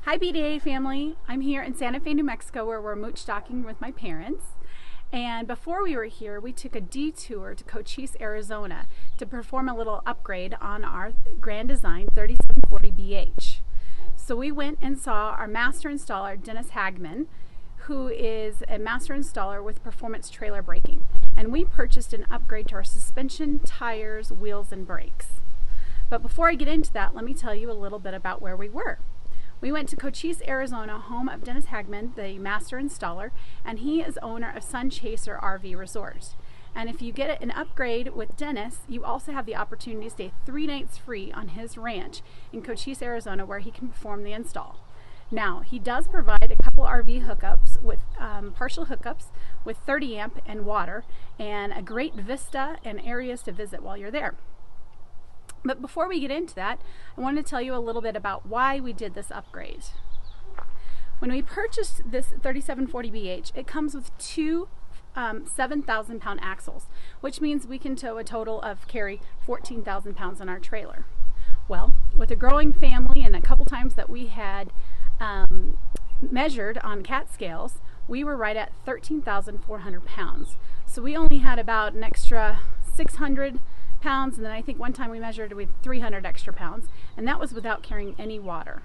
Hi BDA family, I'm here in Santa Fe, New Mexico where we're mooch docking with my parents. And before we were here, we took a detour to Cochise, Arizona to perform a little upgrade on our Grand Design 3740BH. So we went and saw our master installer, Dennis Hageman, who is a master installer with performance trailer braking. And we purchased an upgrade to our suspension, tires, wheels, and brakes. But before I get into that, let me tell you a little bit about where we were. We went to Cochise, Arizona, home of Dennis Hageman, the master installer, and he is owner of Sun Chaser RV Resort. And if you get an upgrade with Dennis, you also have the opportunity to stay 3 nights free on his ranch in Cochise, Arizona, where he can perform the install. Now, he does provide a couple RV hookups with partial hookups with 30 amp and water, and a great vista and areas to visit while you're there. But before we get into that, I want to tell you a little bit about why we did this upgrade. When we purchased this 3740BH, it comes with two 7,000 pound axles, which means we can tow a total of carry 14,000 pounds on our trailer. Well, with a growing family and a couple times that we had measured on CAT scales, we were right at 13,400 pounds. So we only had about an extra 600 pounds, and then I think one time we measured with 300 extra pounds, and that was without carrying any water.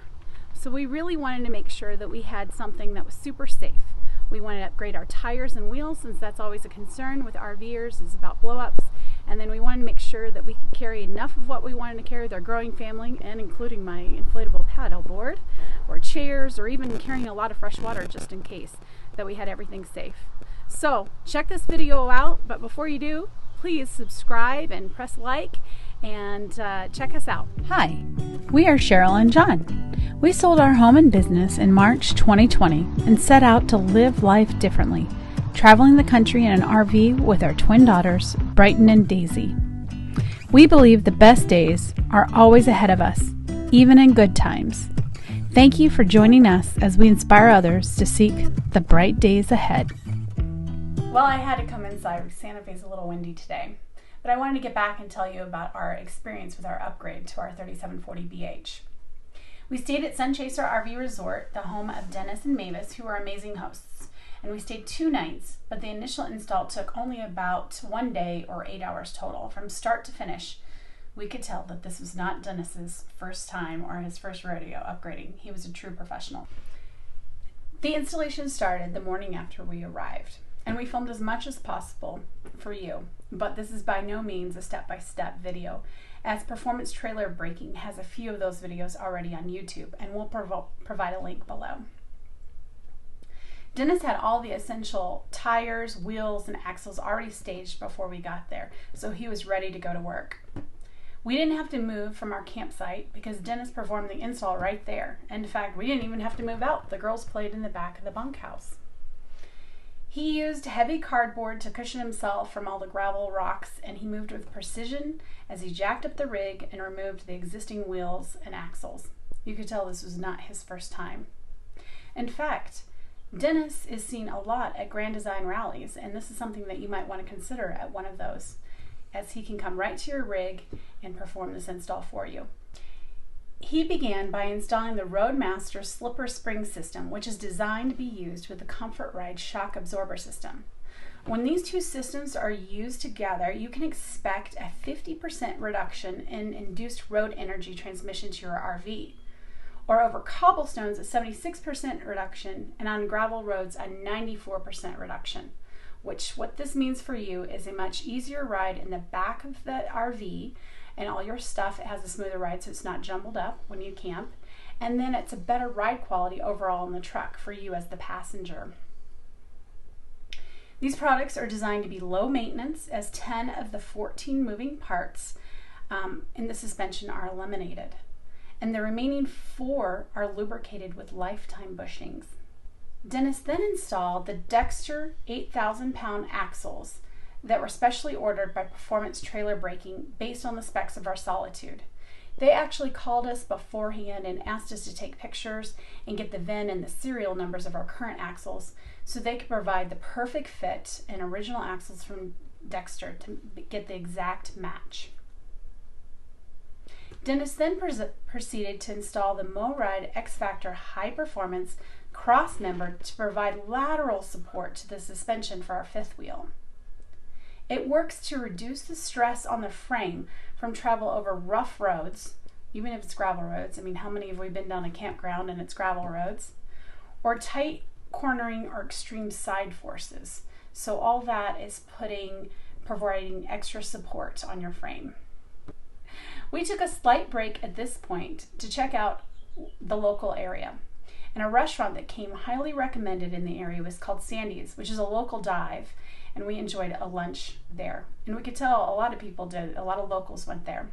So we really wanted to make sure that we had something that was super safe. We wanted to upgrade our tires and wheels, since that's always a concern with RVers, is about blow-ups, and then we wanted to make sure that we could carry enough of what we wanted to carry with our growing family, and including my inflatable paddle board or chairs, or even carrying a lot of fresh water just in case, that we had everything safe. So check this video out, but before you do, please subscribe and press like and check us out. Hi, we are Sherryl and John. We sold our home and business in March 2020 and set out to live life differently, traveling the country in an RV with our twin daughters, Brighton and Daisy. We believe the best days are always ahead of us, even in good times. Thank you for joining us as we inspire others to seek the bright days ahead. Well, I had to come inside. Santa Fe's a little windy today, but I wanted to get back and tell you about our experience with our upgrade to our 3740BH. We stayed at Sun Chaser RV Resort, the home of Dennis and Mavis, who are amazing hosts, and we stayed 2 nights, but the initial install took only about 1 day or 8 hours total. From start to finish, we could tell that this was not Dennis's first time or his first rodeo upgrading. He was a true professional. The installation started the morning after we arrived, and we filmed as much as possible for you, but this is by no means a step-by-step video, as Performance Trailer Braking has a few of those videos already on YouTube, and we'll provide a link below. Dennis had all the essential tires, wheels, and axles already staged before we got there, so he was ready to go to work. We didn't have to move from our campsite because Dennis performed the install right there. In fact, we didn't even have to move out. The girls played in the back of the bunkhouse. He used heavy cardboard to cushion himself from all the gravel, rocks, and he moved with precision as he jacked up the rig and removed the existing wheels and axles. You could tell this was not his first time. In fact, Dennis is seen a lot at Grand Design rallies, and this is something that you might want to consider at one of those, as he can come right to your rig and perform this install for you. He began by installing the Roadmaster slipper spring system, which is designed to be used with the Comfort Ride shock absorber system. When these two systems are used together, you can expect a 50% reduction in induced road energy transmission to your RV, or over cobblestones a 76% reduction, and on gravel roads a 94% reduction. What this means for you is a much easier ride in the back of the RV, and all your stuff, it has a smoother ride so it's not jumbled up when you camp, and then it's a better ride quality overall in the truck for you as the passenger. These products are designed to be low maintenance, as 10 of the 14 moving parts in the suspension are eliminated, and the remaining 4 are lubricated with lifetime bushings. Dennis then installed the Dexter 8,000 pound axles that were specially ordered by Performance Trailer Braking based on the specs of our Solitude. They actually called us beforehand and asked us to take pictures and get the VIN and the serial numbers of our current axles so they could provide the perfect fit and original axles from Dexter to get the exact match. Dennis then proceeded to install the MoRide X-Factor High Performance cross member to provide lateral support to the suspension for our fifth wheel. It works to reduce the stress on the frame from travel over rough roads, even if it's gravel roads. I mean, how many have we been down a campground and it's gravel roads? Or tight cornering or extreme side forces. So all that is providing extra support on your frame. We took a slight break at this point to check out the local area. And a restaurant that came highly recommended in the area was called Sandy's, which is a local dive, and we enjoyed a lunch there. And we could tell a lot of people did, a lot of locals went there.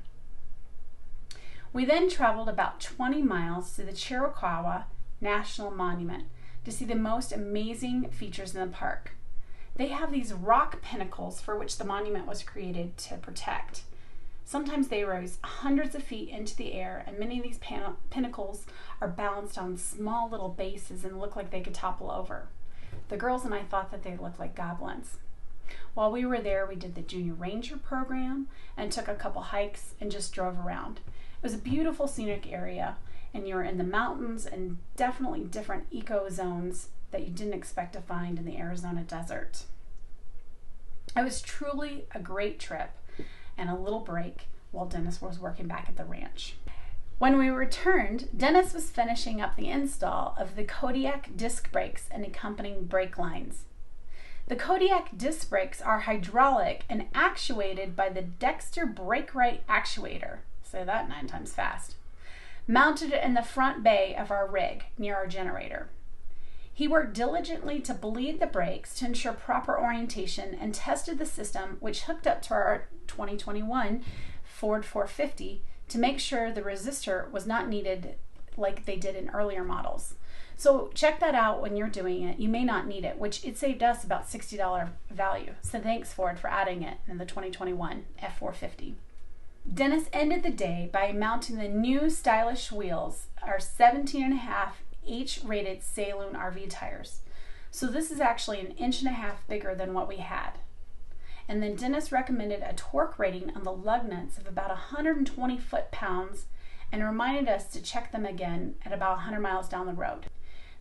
We then traveled about 20 miles to the Chiricahua National Monument to see the most amazing features in the park. They have these rock pinnacles for which the monument was created to protect. Sometimes they rose hundreds of feet into the air, and many of these pinnacles are balanced on small little bases and look like they could topple over. The girls and I thought that they looked like goblins. While we were there, we did the Junior Ranger program and took a couple hikes and just drove around. It was a beautiful scenic area, and you're in the mountains and definitely different eco zones that you didn't expect to find in the Arizona desert. It was truly a great trip and a little break while Dennis was working back at the ranch. When we returned, Dennis was finishing up the install of the Kodiak disc brakes and accompanying brake lines. The Kodiak disc brakes are hydraulic and actuated by the Dexter Brake Right actuator, say that 9 times fast, mounted in the front bay of our rig near our generator. He worked diligently to bleed the brakes to ensure proper orientation and tested the system, which hooked up to our 2021 Ford 450 to make sure the resistor was not needed like they did in earlier models. So check that out when you're doing it. You may not need it, which it saved us about $60 value. So thanks Ford for adding it in the 2021 F450. Dennis ended the day by mounting the new stylish wheels, our 17.5 H-rated Saloon RV tires. So this is actually 1.5 inches bigger than what we had. And then Dennis recommended a torque rating on the lug nuts of about 120 foot-pounds and reminded us to check them again at about 100 miles down the road.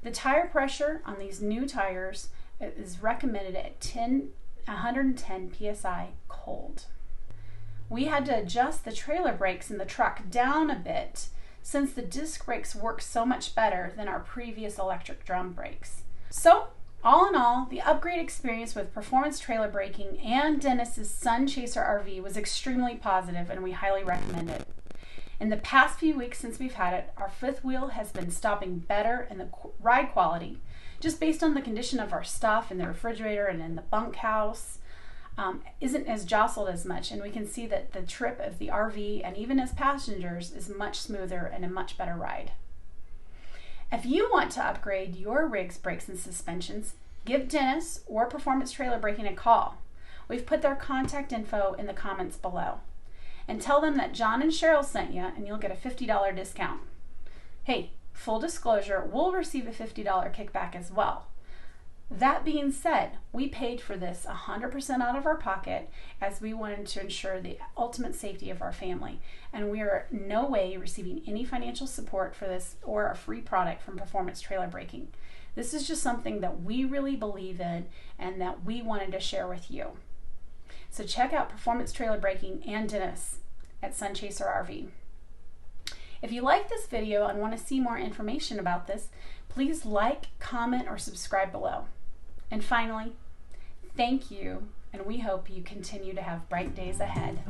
The tire pressure on these new tires is recommended at 110 psi cold. We had to adjust the trailer brakes in the truck down a bit since the disc brakes work so much better than our previous electric drum brakes. So, all in all, the upgrade experience with performance trailer braking and Dennis's Sun Chaser RV was extremely positive, and we highly recommend it. In the past few weeks since we've had it, our fifth wheel has been stopping better in the ride quality, just based on the condition of our stuff in the refrigerator and in the bunkhouse. Isn't as jostled as much, and we can see that the trip of the RV and even as passengers is much smoother and a much better ride. If you want to upgrade your rig's brakes and suspensions, give Dennis or Performance Trailer Braking a call. We've put their contact info in the comments below. And tell them that John and Sherryl sent you, and you'll get a $50 discount. Hey, full disclosure, we'll receive a $50 kickback as well. That being said, we paid for this 100% out of our pocket as we wanted to ensure the ultimate safety of our family, and we are in no way receiving any financial support for this or a free product from Performance Trailer Braking. This is just something that we really believe in and that we wanted to share with you. So check out Performance Trailer Braking and Dennis at Sun Chaser RV. If you like this video and want to see more information about this, please like, comment, or subscribe below. And finally, thank you, and we hope you continue to have bright days ahead.